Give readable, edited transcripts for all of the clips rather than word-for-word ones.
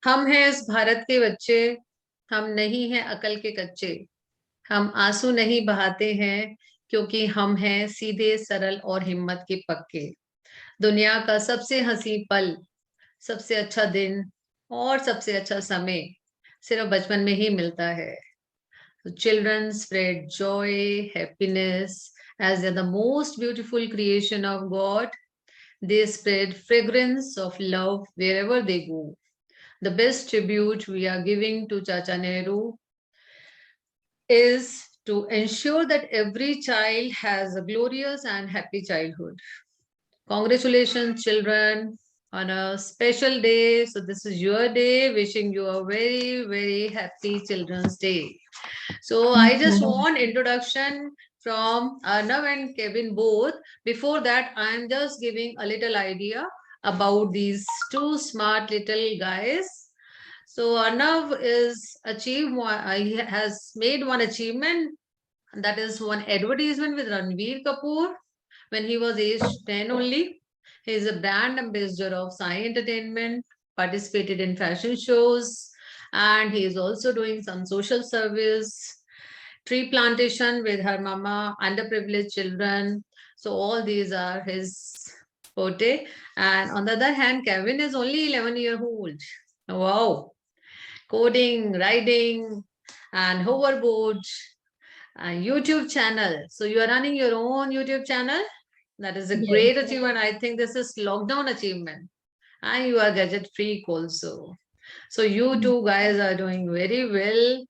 हम हैं इस भारत के बच्चे, हम नहीं हैं अकल के कच्चे। हम आंसू नहीं बहाते हैं, क्योंकि हम हैं सीधे सरल और हिम्मत के पक्के। दुनिया का सबसे हंसी पल, सबसे अच्छा दिन और सबसे अच्छा समय सिर्फ बचपन में ही मिलता है। Children spread joy, happiness, as they're the most beautiful creation of God. They spread fragrance of love wherever they go. The best tribute we are giving to Chacha Nehru is to ensure that every child has a glorious and happy childhood. Congratulations, children, on a special day. So, this is your day. Wishing you a very, very happy Children's Day. So, I Thank just you. want introduction from Arnav and Kevin both. Before that, I am just giving a little idea about these two smart little guys. So Arnav is achieved he has made one achievement, that is one advertisement with Ranveer Kapoor when he was age 10 only. He is a brand ambassador of Sai Entertainment, participated in fashion shows, and he is also doing some social service, tree plantation with her mama, underprivileged children. So all these are his forte. And on the other hand, Kevin is only 11-year old. Wow. Coding, writing, and hoverboard, and YouTube channel. So you are running your own YouTube channel. That is a Yes. great achievement. I think this is lockdown achievement. And you are gadget freak also. So you two guys are doing very well.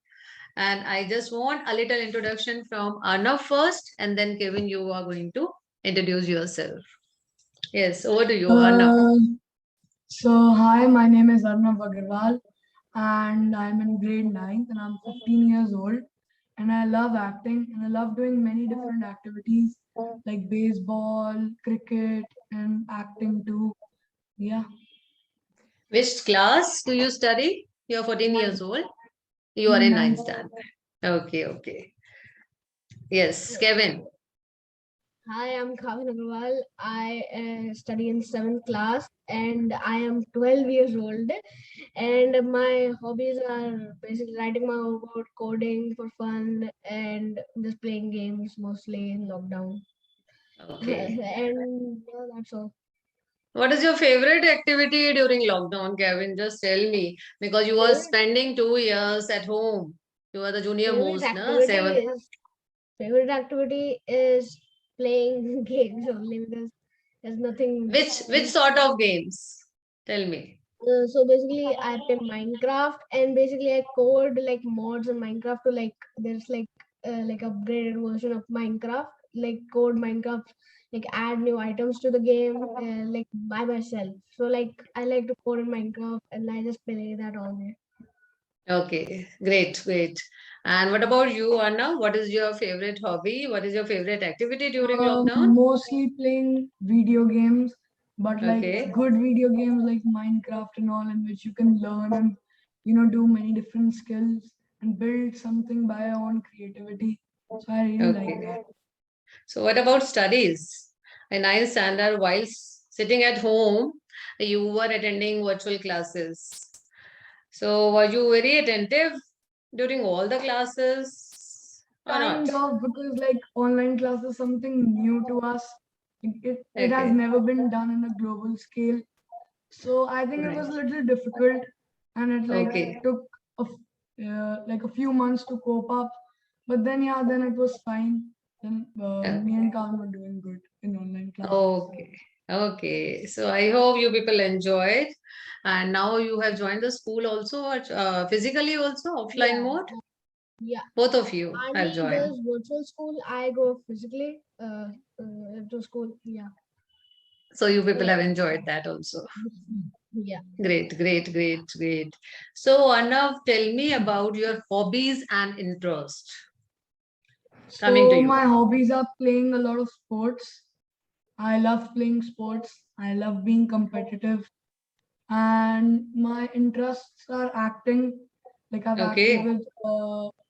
And I just want a little introduction from Arnav first, and then Kevin, you are going to introduce yourself. Yes, over to you, Arnav. Uh, hi, my name is Arnav Agarwal, and I'm in grade 9th, and I'm 15 years old, and I love acting, and I love doing many different activities like baseball, cricket, and acting too. Yeah. Which class do you study? You're 14 years Ninth. old. You are in ninth Ninth. standard. Okay, okay. Yes, Kevin. Hi, I'm Kavin Agarwal. I study in 7th class and I am 12 years old. And my hobbies are basically writing my own code, coding for fun, and just playing games mostly in lockdown. Okay. And yeah, that's all. What is your favorite activity during lockdown, Kevin? Just tell me. Because you were Favorite, spending 2 years at home. You are the junior favorite most, na? activity Seventh. is favorite activity is playing games only because there's nothing Which else. sort of games? Tell me. So basically, I play Minecraft, and basically I code like mods in Minecraft to like there's like upgraded version of Minecraft, like code Minecraft, like add new items to the game, like by myself. So like I like to code in Minecraft, and I just play that all day. Okay, great, great. And what about you, Anna? What is your favorite hobby? What is your favorite activity during lockdown? Mostly playing video games, but like Okay, good video games like Minecraft and all, in which you can learn and do many different skills and build something by your own creativity. So I really like okay. that. So what about studies? In ninth standard, while sitting at home, you were attending virtual classes. So were you very attentive during all the classes or Kind not? of, because like online class is something new to us. It has Okay, never been done in a global scale. So I think it was a right. little difficult, and it like Okay, took like a few months to cope up. But then yeah, then it was fine. Then me and okay, Khan were doing good in online classes. okay, okay. So I hope you people enjoyed. And now you have joined the school also, or physically also, offline Yeah, mode. yeah. Both of you have Arnie joined. does virtual school. I go physically to school. Yeah, So you people yeah, have enjoyed that also. yeah. Great, great, great, great. So, Arnav, tell me about your hobbies and interest. Coming to So you. my hobbies are playing a lot of sports. I love playing sports. I love being competitive. And my interests are acting. Like I've acted Okay. with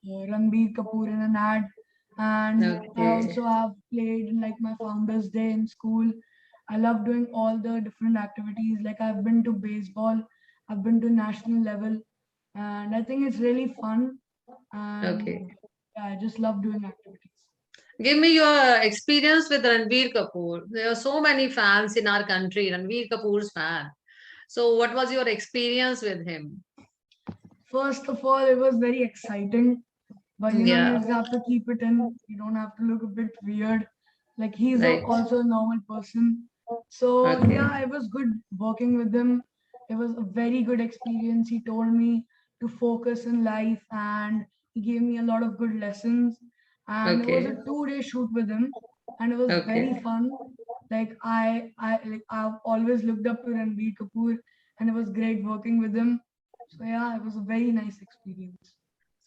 Ranbir Kapoor in an ad, and I Okay. also have played in like my Founders Day in school. I love doing all the different activities. Like I've been to baseball. I've been to national level, and I think it's really fun. And Okay. yeah, I just love doing activities. Give me your experience with Ranbir Kapoor. There are so many fans in our country, Ranbir Kapoor's fan. So what was your experience with him? First of all, it was very exciting, but you Yeah, just have to keep it in. You don't have to look a bit weird. Like he's right. also a normal person. So Okay. yeah, it was good working with him. It was a very good experience. He told me to focus in life, and he gave me a lot of good lessons. And it was Okay. a 2-day shoot with him, and it was very Okay. fun. Like I've always looked up to Ranbir Kapoor, and it was great working with him. So yeah, it was a very nice experience.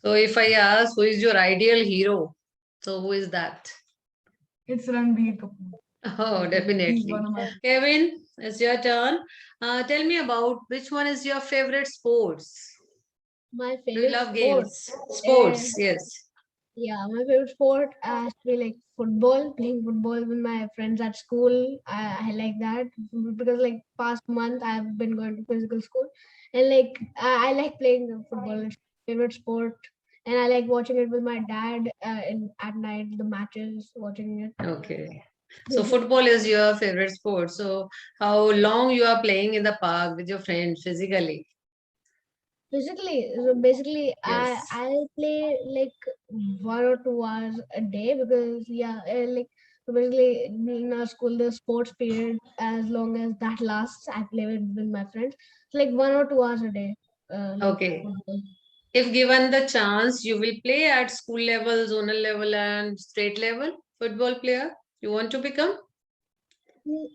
So if I ask who is your ideal hero, so who is that? It's Ranbir Kapoor. Oh, He's definitely. one of my Kevin, it's your turn. Tell me about which one is your favorite sports? My Do you favorite love sport. games? Uh, Sports, yes. yeah, my favorite sport has to be like football, playing football with my friends at school. I like that because like past month I've been going to physical school, and like I like playing the football. It's my favorite sport, and I like watching it with my dad at night, the matches, watching Okay. So it. football is your favorite sport. So how long you are playing in the park with your friends physically? Basically, so basically, Yes. I'll play like 1 or 2 hours a day because yeah, like so basically in our school the sports period as long as that lasts, I play with my friends. It's like 1 or 2 hours a day, like Okay. football. If given the chance, you will play at school level, zonal level, and state level football player. You want to become?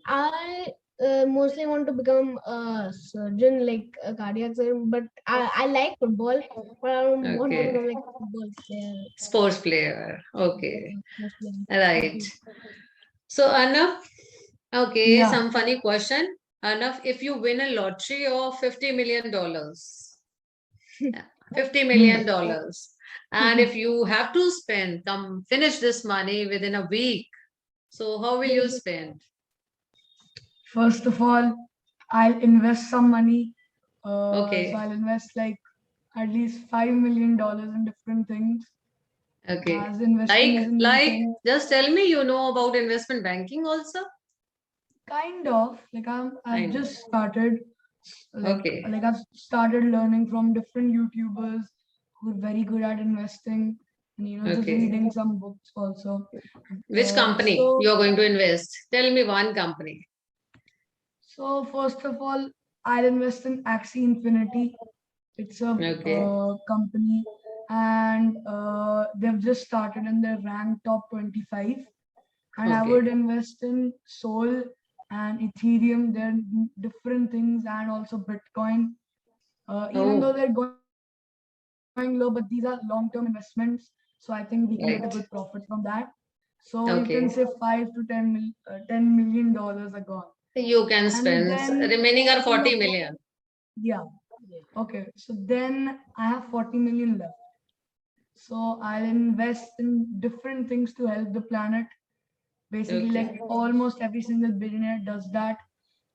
I mostly want to become a surgeon, like a cardiac surgeon, but I like football, but I don't want to Okay. become like a football player. Sports player. Okay. Mostly. Right. So Arnav, okay, yeah. some funny question. Arnav, if you win a lottery of $50 million, $50 Hmm. million, and if you have to spend, come finish this money within a week, so how will you spend? First of all, I'll invest some money. So Okay. I'll invest like at least $5 million in different things, Okay. as investing is a new Like, thing. just tell me you know about investment banking also? Kind of like I've Kind of. just started, Okay. like I've started learning from different YouTubers who are very good at investing, and just Okay. reading some books also. Which Uh, company so you're going to invest? Tell me one company. so first of all, I'll invest in Axie Infinity. It's a Okay. company, and they've just started and they're ranked top 25. And I would Okay. invest in Sol and Ethereum. They're different things, and also Bitcoin. Even though Oh, they're going low, but these are long-term investments. So I think we can get a good profit right. from that. So you can say Okay. 5 to 10 million dollars are gone. You can And spend. then Remaining are in the 40 million. yeah, okay. So then I have 40 million left. So I'll invest in different things to help the planet. Basically, Okay. like almost every single billionaire does that.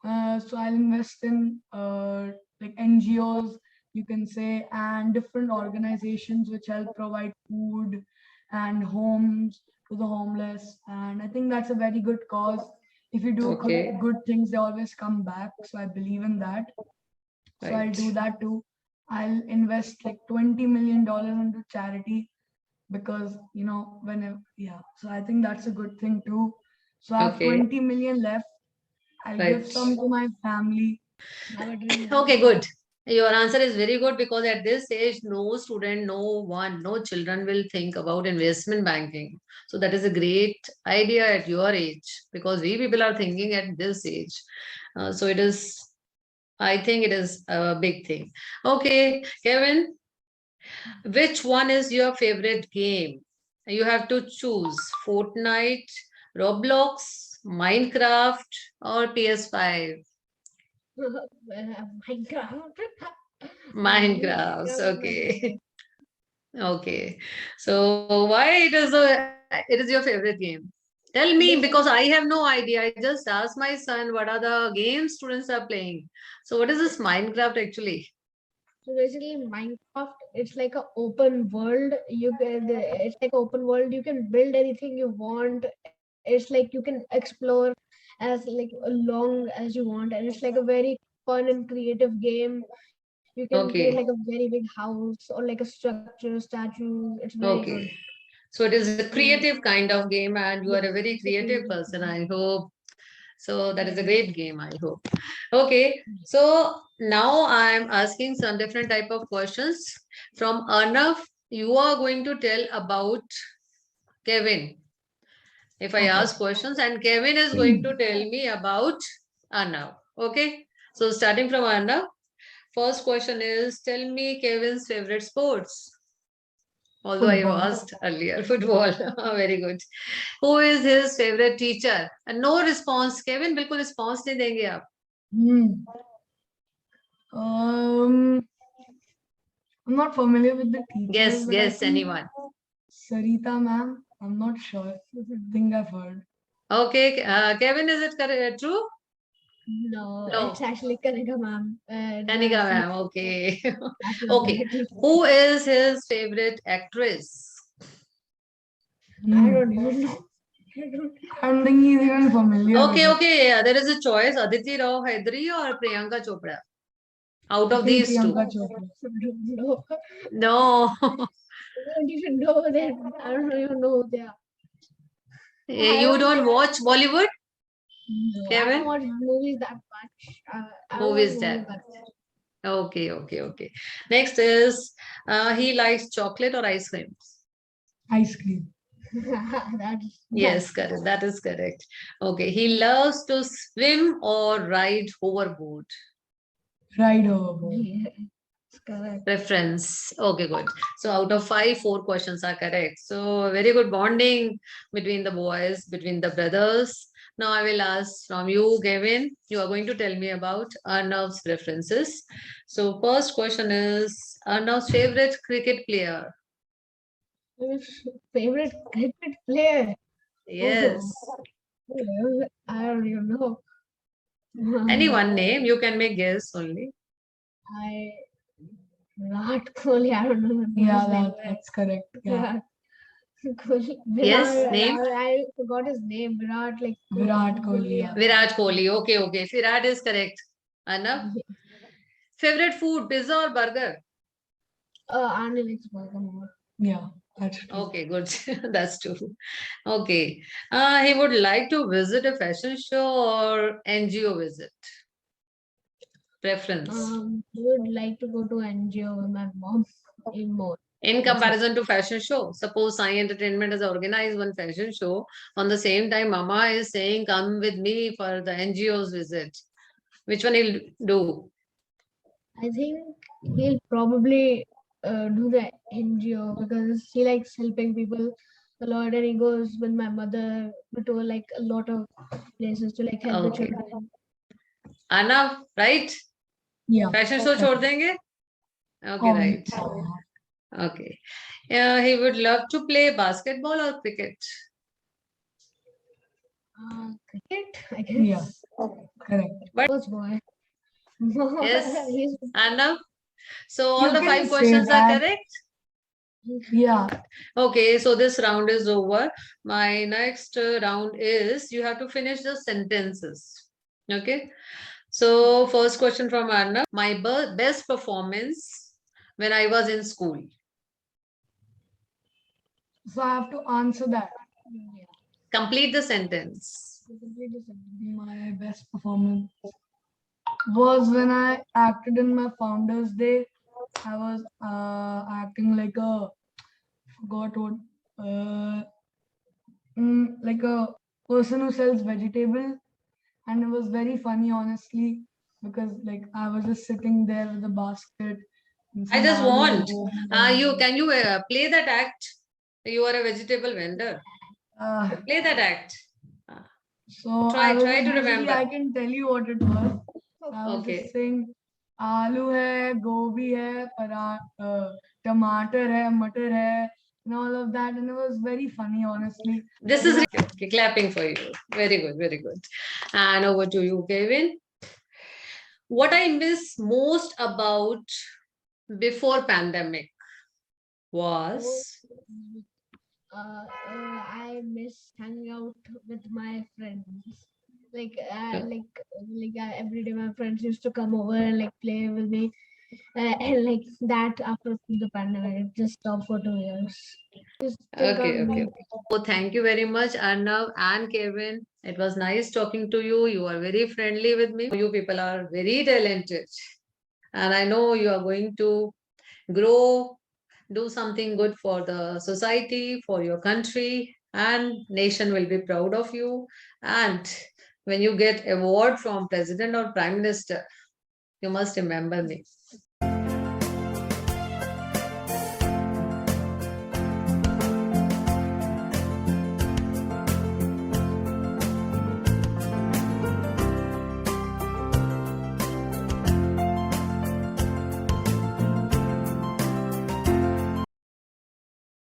So I'll invest in like NGOs, you can say, and different organizations which help provide food and homes to the homeless. And I think that's a very good cause. If you do Okay. good things, they always come back. So I believe in that. So I'll Right. do that too. I'll invest like $20 million into charity because whenever, yeah. So I think that's a good thing too. So I have Okay. 20 million left. I'll give Right. some to my family. Have a drink. Have a Okay, drink. good. Your answer is very good because at this age, no student, no one, no children will think about investment banking. So that is a great idea at your age because we people are thinking at this age. So it is, I think it is a big thing. Okay, Kevin, which one is your favorite game? You have to choose Fortnite, Roblox, Minecraft, or PS5. Minecraft. Minecraft. Minecraft is my Okay. favorite. Okay. So why it is your favorite game? Tell me, because I have no idea. I just asked my son what are the games students are playing. So what is this Minecraft actually? So basically, Minecraft, it's like an open world. It's like open world. You can build anything you want. It's like you can explore as like long as you want, and it's like a very fun and creative game. You can create like a Okay, very big house or like a structure, statues. It's very good. okay. So it is a Mm, creative kind of game, and you yeah, are a very it's a creative creative person, game. I hope. So that is a great game, I hope. Okay, so now I'm asking some different type of questions from Arnav. You are going to tell about Kevin. If I Okay. ask questions, and Kevin is going to tell me about Arnav. Okay, so starting from Arnav, first question is tell me Kevin's favorite sports. Although I Football. asked earlier, football. Very good. Who is his favorite teacher? No response. Kevin, बिल्कुल response नहीं देंगे आप. Hmm. Um, I'm not familiar with the teachers, but I Guess think anyone. Sarita ma'am. I'm not sure. I think I've heard. Okay, Kevin, is it correct, true? No, No. it's actually Kanika ma'am. Kanika ma'am. Okay. That's my Okay. favorite teacher. Who is his favorite actress? I Hmm. don't even know. I don't I don't think he's even familiar with Okay, it. okay. There is a choice: Aditi Rao Hydari or Priyanka Chopra. Out I of think these two. Priyanka Chopra. know. No. I don't even know that. I don't even know who they are. I You don't don't watch. watch Bollywood, No, I don't Kevin? watch movies that much. I Who don't watch is movies that? that much. Okay, okay, okay. Next is he likes chocolate or ice cream. Ice cream. Yes, That's correct. That is correct. Okay, he loves to swim or ride hoverboard. Ride overboard. yeah, it's correct. Preference. Okay, good. So out of five, four questions are correct. So very good bonding between the boys, between the brothers. Now I will ask from you, Gavin. You are going to tell me about Arnav's preferences. So first question is Arnav's favorite cricket player. Favorite cricket player? Yes. Oh, I don't even know. Any one name, you can make guess only. I Virat Kohli. I don't know. Yeah, his name. that's correct. Yeah. Virat Kohli. Yes, name I forgot his name. Virat, like Virat Kohli. Yeah. Virat Kohli. Okay, okay. Virat is correct. Arnav, favorite food, pizza or burger? Arnie likes burger more. Yeah, that's true. Okay, good. That's true. Okay. He would like to visit a fashion show or NGO visit. Preference. Would like to go to NGO with my mom in more. In That's comparison to fashion show, suppose Sai Entertainment has organized one fashion show. On the same time, Mama is saying, "Come with me for the NGO's visit." Which one he'll do? I think he'll probably do the NGO because he likes helping people a lot, and he goes with my mother to like a lot of places to like help the Okay. children. Arnav, right? Yeah. Fashion show छोड़ देंगे? Okay, right. Okay. He would love to play basketball or cricket. Cricket, I guess. Yeah. Correct. Sports boy. Yes. He's Arnav? So all You the can five say questions are that. correct? Yeah. Okay, so this round is over. My next round is you have to finish the sentences. Okay. So first question from Arnav. My best performance when I was in school. So I have to answer that. yeah. Complete the sentence. My best performance was when I acted in my Founders Day. I was acting like a forgot what like a person who sells vegetable, and it was very funny, honestly, because like I was just sitting there with a basket. And I some just aloo and want. gobi and You can you play that act? You are a vegetable vendor. uh, Play that act. so Try I was to basically, remember. I can tell you what it was. I was Okay. just saying आलू है गोभी है टमाटर है मटर है and all of that. And it was very funny, honestly. This is okay, clapping for you. Very good, very good. And over to you, Kevin. What I miss most about before pandemic was I miss hanging out with my friends. Every day my friends used to come over and like play with me. And like that after the pandemic, it just stopped for 2 years. Just think okay, of okay. So thank you very much, Arnav and Kevin. It was nice talking to you. You are very friendly with me. You people are very talented. And I know you are going to grow, do something good for the society, for your country, and nation will be proud of you. And when you get award from president or prime minister, you must remember me.